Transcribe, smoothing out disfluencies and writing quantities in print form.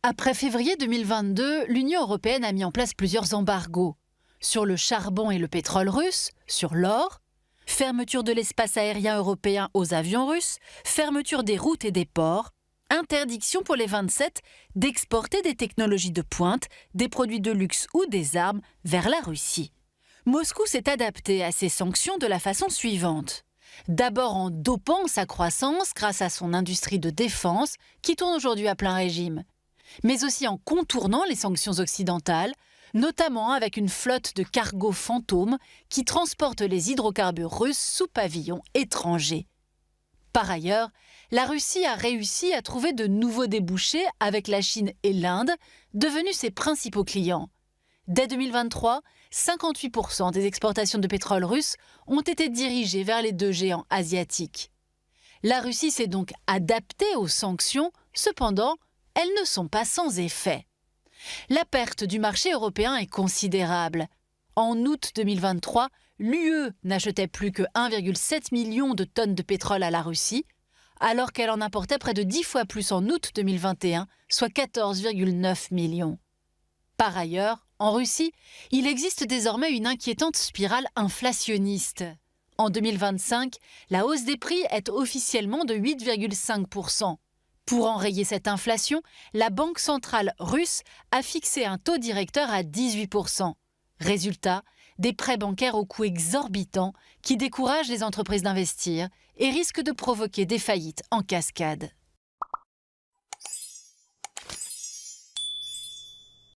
Après février 2022, l'Union européenne a mis en place plusieurs embargos. Sur le charbon et le pétrole russe, sur l'or, fermeture de l'espace aérien européen aux avions russes, fermeture des routes et des ports, interdiction pour les 27 d'exporter des technologies de pointe, des produits de luxe ou des armes vers la Russie. Moscou s'est adapté à ces sanctions de la façon suivante. D'abord en dopant sa croissance grâce à son industrie de défense qui tourne aujourd'hui à plein régime, mais aussi en contournant les sanctions occidentales, notamment avec une flotte de cargos fantômes qui transportent les hydrocarbures russes sous pavillon étranger. Par ailleurs, la Russie a réussi à trouver de nouveaux débouchés avec la Chine et l'Inde, devenus ses principaux clients. Dès 2023, 58% des exportations de pétrole russe ont été dirigées vers les deux géants asiatiques. La Russie s'est donc adaptée aux sanctions, cependant, elles ne sont pas sans effet. La perte du marché européen est considérable. En août 2023, l'UE n'achetait plus que 1,7 million de tonnes de pétrole à la Russie, alors qu'elle en importait près de 10 fois plus en août 2021, soit 14,9 millions. Par ailleurs, en Russie, il existe désormais une inquiétante spirale inflationniste. En 2025, la hausse des prix est officiellement de 8,5%. Pour enrayer cette inflation, la Banque centrale russe a fixé un taux directeur à 18%. Résultat, des prêts bancaires au coût exorbitant qui découragent les entreprises d'investir et risquent de provoquer des faillites en cascade.